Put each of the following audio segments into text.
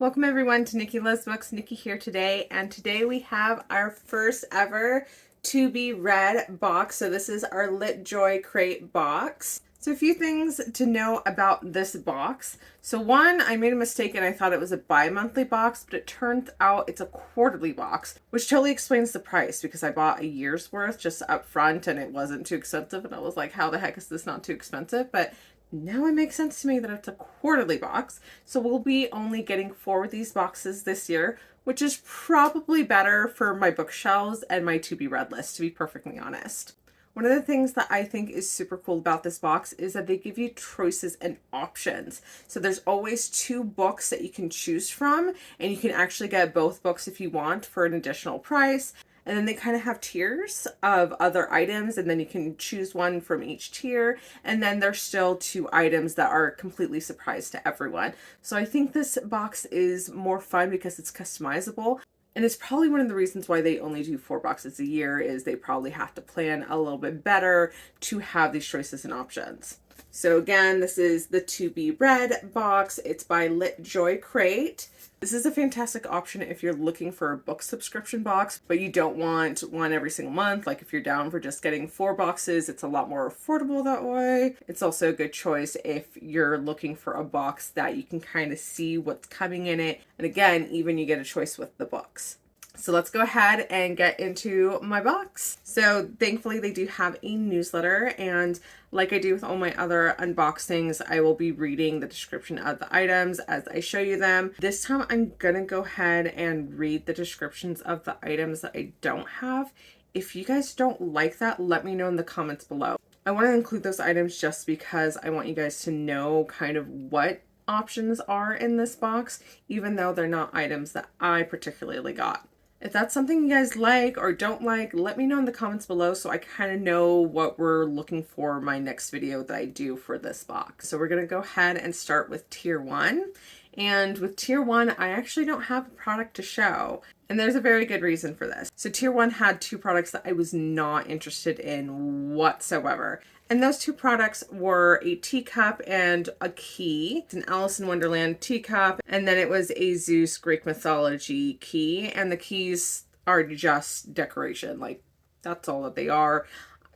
Welcome everyone to Nikki Loves Books. Nikki here today, and today we have our first ever to be read box. So this is our LitJoy crate box. So a few things to know about this box. So one, I made a mistake and I thought it was a bi-monthly box, but it turns out it's a quarterly box, which totally explains the price because I bought a year's worth just up front and it wasn't too expensive. And I was like, how the heck is this not too expensive? But now it makes sense to me that it's a quarterly box. So we'll be only getting 4 of these boxes this year, which is probably better for my bookshelves and my to be read list, to be perfectly honest. One of the things that I think is super cool about this box is that they give you choices and options. So there's always 2 books that you can choose from, and you can actually get both books if you want for an additional price. And then they kind of have tiers of other items, and then you can choose one from each tier. And then there's still 2 items that are completely surprise to everyone. So I think this box is more fun because it's customizable. And it's probably one of the reasons why they only do 4 boxes a year is they probably have to plan a little bit better to have these choices and options. So again, this is the To Be Read box. It's by LitJoy Crate. This is a fantastic option if you're looking for a book subscription box, but you don't want one every single month. Like if you're down for just getting 4 boxes, it's a lot more affordable that way. It's also a good choice if you're looking for a box that you can kind of see what's coming in it. And again, even you get a choice with the books. So let's go ahead and get into my box. So thankfully they do have a newsletter, and like I do with all my other unboxings, I will be reading the description of the items as I show you them. This time I'm gonna go ahead and read the descriptions of the items that I don't have. If you guys don't like that, let me know in the comments below. I want to include those items just because I want you guys to know kind of what options are in this box, even though they're not items that I particularly got. If that's something you guys like or don't like, let me know in the comments below so I kind of know what we're looking for my next video that I do for this box. So we're going to go ahead and start with tier 1. And with tier 1, I actually don't have a product to show. And there's a very good reason for this. So tier 1 had 2 products that I was not interested in whatsoever. And those 2 products were a teacup and a key. It's an Alice in Wonderland teacup, and then it was a Zeus Greek mythology key. And the keys are just decoration. Like, that's all that they are.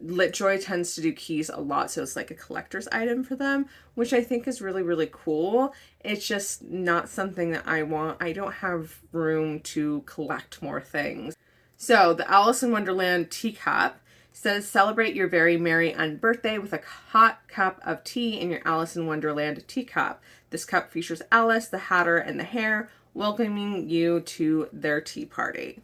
LitJoy tends to do keys a lot, so it's like a collector's item for them, which I think is really, really cool. It's just not something that I want. I don't have room to collect more things. So the Alice in Wonderland teacup says, celebrate your very merry unbirthday with a hot cup of tea in your Alice in Wonderland teacup. This cup features Alice, the Hatter, and the Hare welcoming you to their tea party.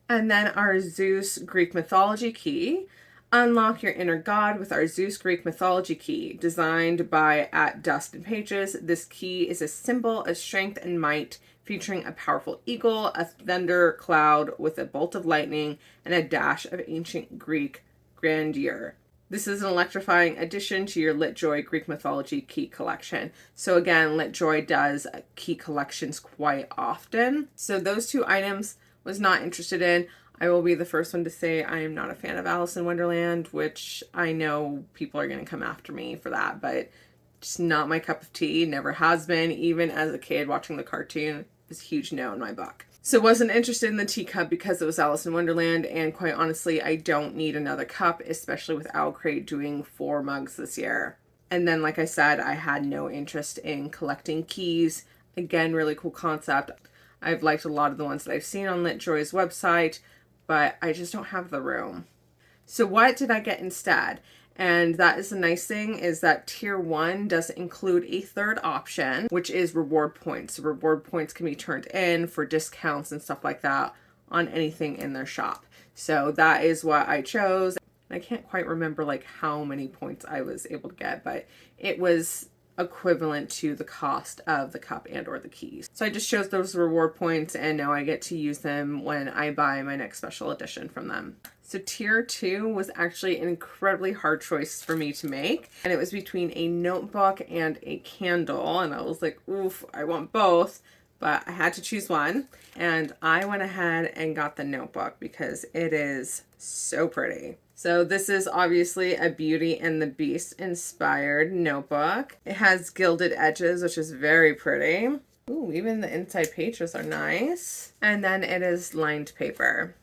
And then our Zeus Greek mythology key. Unlock your inner god with our Zeus Greek mythology key. Designed by @Dustin Pages, this key is a symbol of strength and might, featuring a powerful eagle, a thunder cloud with a bolt of lightning, and a dash of ancient Greek grandeur. This is an electrifying addition to your LitJoy Greek mythology key collection. So again, LitJoy does key collections quite often. So those 2 items was not interested in. I will be the first one to say I am not a fan of Alice in Wonderland, which I know people are going to come after me for that, but just not my cup of tea. Never has been. Even as a kid watching the cartoon, it was a huge no in my book. So wasn't interested in the teacup because it was Alice in Wonderland, and quite honestly, I don't need another cup, especially with Owl Crate doing 4 mugs this year. And then, like I said, I had no interest in collecting keys. Again, really cool concept. I've liked a lot of the ones that I've seen on LitJoy's website, but I just don't have the room. So what did I get instead? And that is the nice thing, is that tier 1 does include a 3rd option, which is reward points. So reward points can be turned in for discounts and stuff like that on anything in their shop. So that is what I chose. I can't quite remember like how many points I was able to get, but it was equivalent to the cost of the cup and or the keys. So I just chose those reward points, and now I get to use them when I buy my next special edition from them. So tier 2 was actually an incredibly hard choice for me to make, and it was between a notebook and a candle, and I was like, oof, I want both, but I had to choose one, and I went ahead and got the notebook because it is so pretty. So this is obviously a Beauty and the Beast inspired notebook. It has gilded edges, which is very pretty. Ooh, even the inside pages are nice. And then it is lined paper.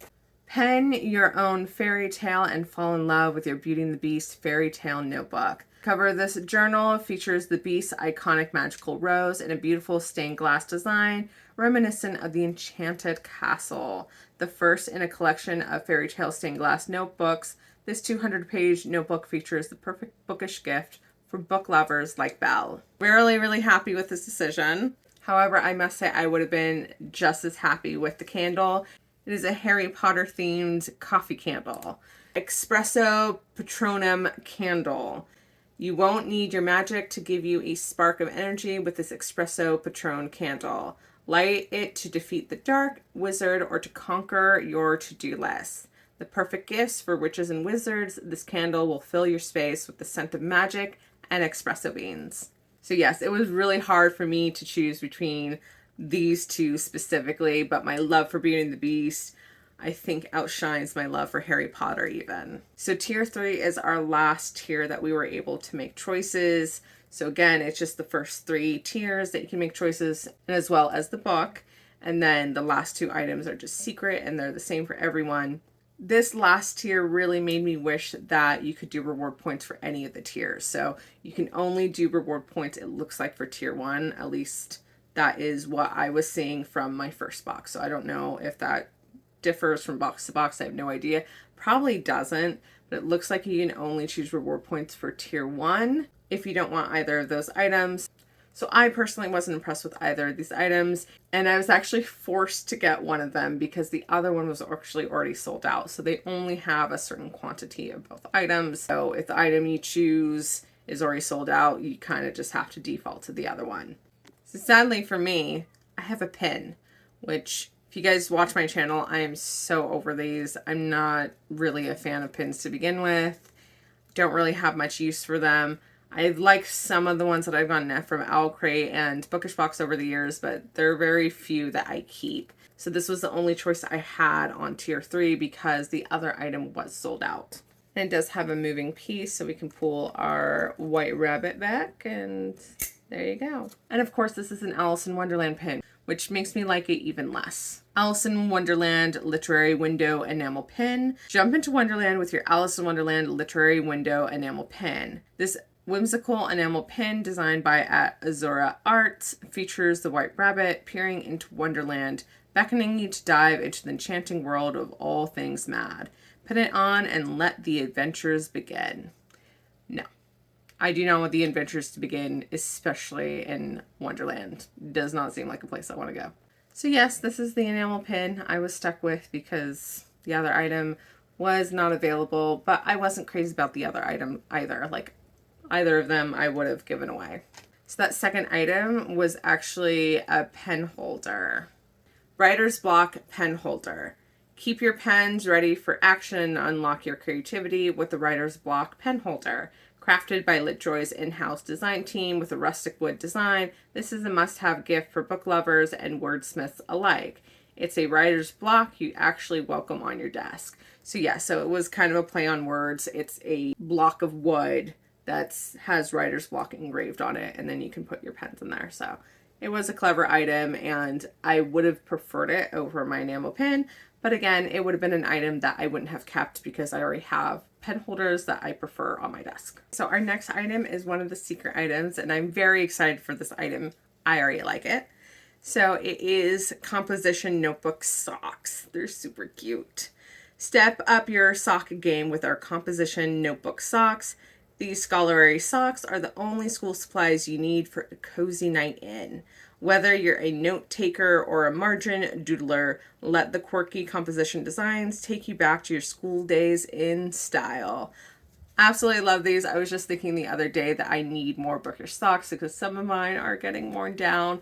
Pen your own fairy tale and fall in love with your Beauty and the Beast fairy tale notebook. Cover of this journal features the Beast's iconic magical rose in a beautiful stained glass design, reminiscent of the Enchanted Castle. The first in a collection of fairy tale stained glass notebooks, this 200-page notebook features the perfect bookish gift for book lovers like Belle. We're really happy with this decision. However, I must say I would have been just as happy with the candle. It is a Harry Potter themed coffee candle. Espresso Patronum candle. You won't need your magic to give you a spark of energy with this Espresso Patron candle. Light it to defeat the dark wizard or to conquer your to-do list. The perfect gifts for witches and wizards, this candle will fill your space with the scent of magic and espresso beans. So yes, it was really hard for me to choose between these two specifically, but my love for Beauty and the Beast, I think, outshines my love for Harry Potter even. So tier 3 is our last tier that we were able to make choices. So again, it's just the first 3 tiers that you can make choices, and as well as the book. And then the last 2 items are just secret, and they're the same for everyone. This last tier really made me wish that you could do reward points for any of the tiers. So you can only do reward points, it looks like, for tier 1, at least that is what I was seeing from my first box. So I don't know if that differs from box to box. I have no idea. Probably doesn't, but it looks like you can only choose reward points for tier 1 if you don't want either of those items. So I personally wasn't impressed with either of these items, and I was actually forced to get one of them because the other one was actually already sold out. So they only have a certain quantity of both items. So if the item you choose is already sold out, you kind of just have to default to the other one. So sadly for me, I have a pin, which if you guys watch my channel, I am so over these. I'm not really a fan of pins to begin with. Don't really have much use for them. I like some of the ones that I've gotten from Owl Crate and Bookish Box over the years, but there are very few that I keep. So this was the only choice I had on tier 3 because the other item was sold out. And it does have a moving piece, so we can pull our white rabbit back, and there you go. And of course, this is an Alice in Wonderland pin, which makes me like it even less. Alice in Wonderland Literary Window Enamel Pin. Jump into Wonderland with your Alice in Wonderland Literary Window Enamel Pin. This whimsical enamel pin designed by Azura Arts features the white rabbit peering into Wonderland, beckoning you to dive into the enchanting world of all things mad. Put it on and let the adventures begin. No. I do not want the adventures to begin, especially in Wonderland. Does not seem like a place I want to go. So yes, this is the enamel pin I was stuck with because the other item was not available, but I wasn't crazy about the other item either. Like, either of them I would have given away. So that second item was actually a pen holder. Writer's Block pen holder. Keep your pens ready for action and unlock your creativity with the Writer's Block pen holder. Crafted by LitJoy's in-house design team with a rustic wood design, this is a must-have gift for book lovers and wordsmiths alike. It's a writer's block you actually welcome on your desk. So yeah, so it was kind of a play on words. It's a block of wood that has writer's block engraved on it, and then you can put your pens in there. So it was a clever item, and I would have preferred it over my enamel pin. But again, it would have been an item that I wouldn't have kept because I already have pen holders that I prefer on my desk. So our next item is one of the secret items, and I'm very excited for this item. I already like it. So it is composition notebook socks. They're super cute. Step up your sock game with our composition notebook socks. These scholarly socks are the only school supplies you need for a cozy night in. Whether you're a note taker or a margin doodler, let the quirky composition designs take you back to your school days in style. Absolutely love these. I was just thinking the other day that I need more bookish socks because some of mine are getting worn down.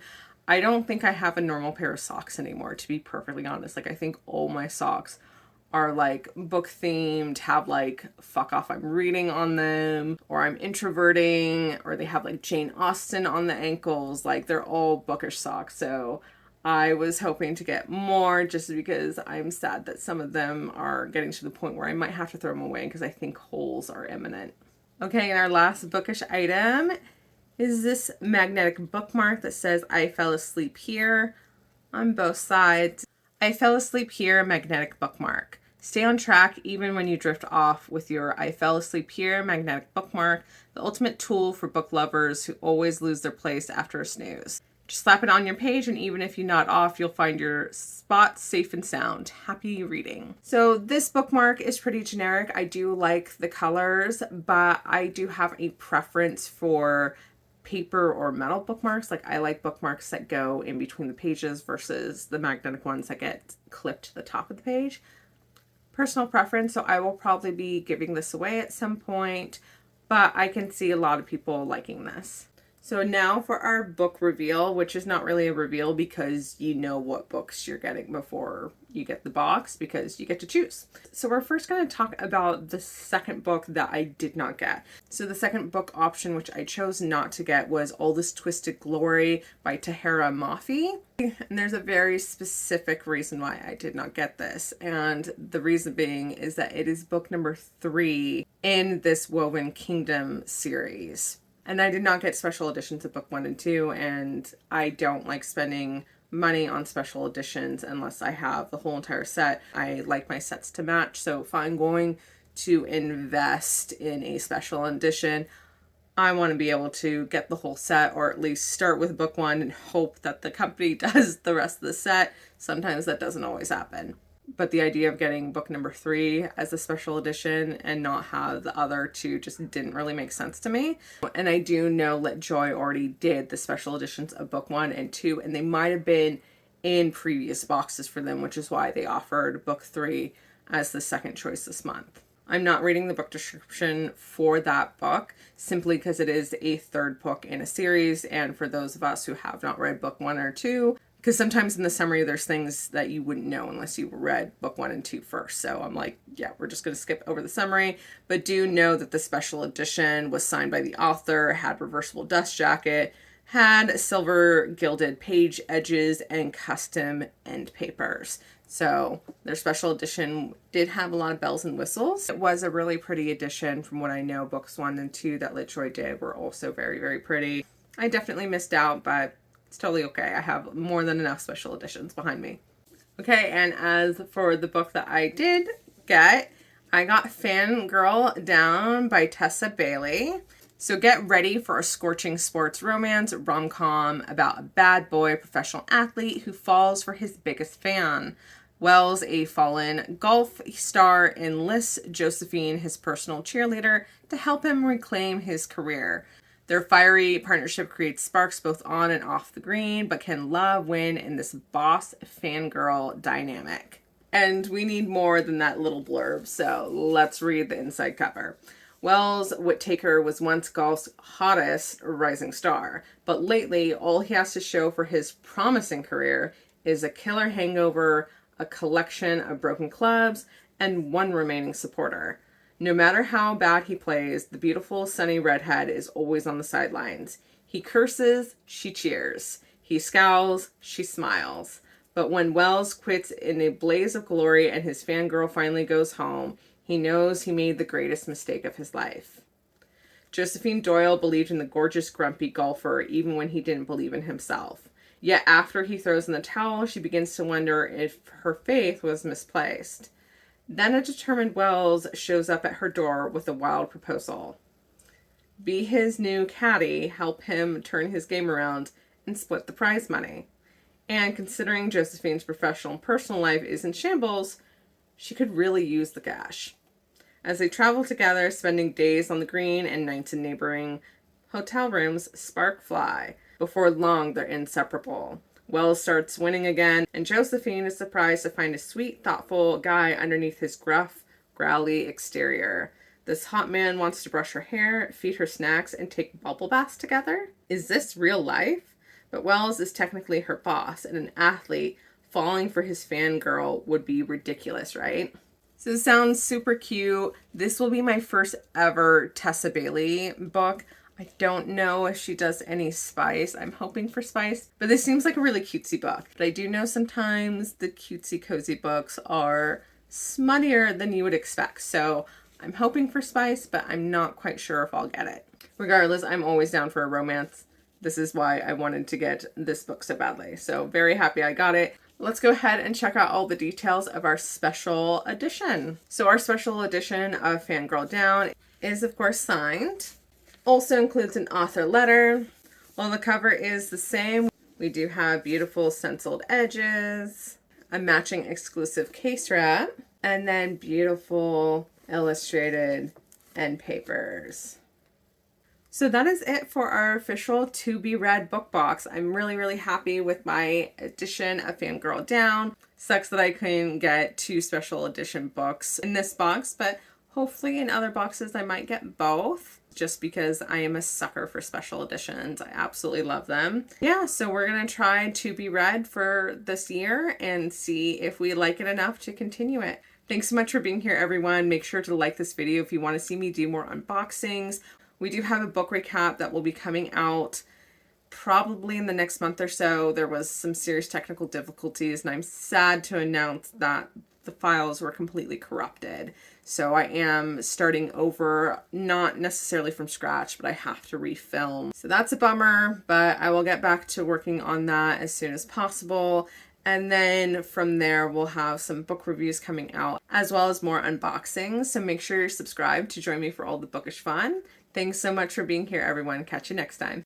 I don't think I have a normal pair of socks anymore, to be perfectly honest. Like, I think all my socks are like book themed, have like fuck off I'm reading on them, or I'm introverting, or they have like Jane Austen on the ankles. Like, they're all bookish socks. So I was hoping to get more just because I'm sad that some of them are getting to the point where I might have to throw them away because I think holes are imminent. Okay, and our last bookish item is this magnetic bookmark that says I fell asleep here on both sides. I fell asleep here, magnetic bookmark. Stay on track even when you drift off with your I fell asleep here magnetic bookmark, the ultimate tool for book lovers who always lose their place after a snooze. Just slap it on your page, and even if you nod off, you'll find your spot safe and sound. Happy reading. So this bookmark is pretty generic. I do like the colors, but I do have a preference for paper or metal bookmarks. Like, I like bookmarks that go in between the pages versus the magnetic ones that get clipped to the top of the page. Personal preference, so I will probably be giving this away at some point, but I can see a lot of people liking this. So now for our book reveal, which is not really a reveal because you know what books you're getting before you get the box, because you get to choose. So we're first going to talk about the second book that I did not get. So the second book option, which I chose not to get, was All This Twisted Glory by Tahira Mafi. And there's a very specific reason why I did not get this. And the reason being is that it is book number 3 in this Woven Kingdom series. And I did not get special editions of book 1 and 2, and I don't like spending money on special editions unless I have the whole entire set. I like my sets to match, so if I'm going to invest in a special edition, I want to be able to get the whole set, or at least start with book 1 and hope that the company does the rest of the set. Sometimes that doesn't always happen. But the idea of getting book number 3 as a special edition and not have the other 2 just didn't really make sense to me. And I do know LitJoy already did the special editions of book 1 and 2, and they might have been in previous boxes for them, which is why they offered book 3 as the second choice this month. I'm not reading the book description for that book simply because it is a third book in a series, and for those of us who have not read book 1 or 2, because sometimes in the summary there's things that you wouldn't know unless you read book 1 and 2 first. So I'm like, yeah, we're just going to skip over the summary. But do know that the special edition was signed by the author, had reversible dust jacket, had silver gilded page edges, and custom end papers. So their special edition did have a lot of bells and whistles. It was a really pretty edition. From what I know, books 1 and 2 that LitJoy did were also very, very pretty. I definitely missed out, but it's totally okay. I have more than enough special editions behind me. Okay, and as for the book that I did get, I got Fangirl Down by Tessa Bailey. So get ready for a scorching sports romance rom-com about a bad boy professional athlete who falls for his biggest fan. Wells, a fallen golf star, enlists Josephine, his personal cheerleader, to help him reclaim his career. Their fiery partnership creates sparks both on and off the green, but can love win in this boss-fangirl dynamic? And we need more than that little blurb, so let's read the inside cover. Wells Whittaker was once golf's hottest rising star, but lately all he has to show for his promising career is a killer hangover, a collection of broken clubs, and one remaining supporter. No matter how bad he plays, the beautiful sunny redhead is always on the sidelines. He curses, she cheers. He scowls, she smiles. But when Wells quits in a blaze of glory and his fangirl finally goes home, he knows he made the greatest mistake of his life. Josephine Doyle believed in the gorgeous, grumpy golfer even when he didn't believe in himself. Yet after he throws in the towel, she begins to wonder if her faith was misplaced. Then a determined Wells shows up at her door with a wild proposal. Be his new caddy, help him turn his game around, and split the prize money. And considering Josephine's professional and personal life is in shambles, she could really use the cash. As they travel together, spending days on the green and nights in neighboring hotel rooms, spark fly. Before long, they're inseparable. Wells starts winning again, and Josephine is surprised to find a sweet, thoughtful guy underneath his gruff, growly exterior. This hot man wants to brush her hair, feed her snacks, and take bubble baths together? Is this real life? But Wells is technically her boss, and an athlete falling for his fangirl would be ridiculous, right? So it sounds super cute. This will be my first ever Tessa Bailey book. I don't know if she does any spice. I'm hoping for spice, but this seems like a really cutesy book. But I do know sometimes the cutesy cozy books are smuttier than you would expect. So I'm hoping for spice, but I'm not quite sure if I'll get it. Regardless, I'm always down for a romance. This is why I wanted to get this book so badly. So very happy I got it. Let's go ahead and check out all the details of our special edition. So our special edition of Fangirl Down is of course signed. Also includes an author letter. While the cover is the same, we do have beautiful stenciled edges, a matching exclusive case wrap, and then beautiful illustrated end papers. So that is it for our official To Be Read book box. I'm really happy with my edition of Fangirl Down. Sucks that I couldn't get 2 special edition books in this box, but hopefully in other boxes I might get both, just because I am a sucker for special editions. I absolutely love them. Yeah, so we're gonna try To Be Read for this year and see if we like it enough to continue it. Thanks so much for being here, everyone. Make sure to like this video if you want to see me do more unboxings. We do have a book recap that will be coming out probably in the next month or so. There was some serious technical difficulties, and I'm sad to announce that the files were completely corrupted. So I am starting over, not necessarily from scratch, but I have to refilm. So that's a bummer, but I will get back to working on that as soon as possible. And then from there, we'll have some book reviews coming out, as well as more unboxings. So make sure you're subscribed to join me for all the bookish fun. Thanks so much for being here, everyone. Catch you next time.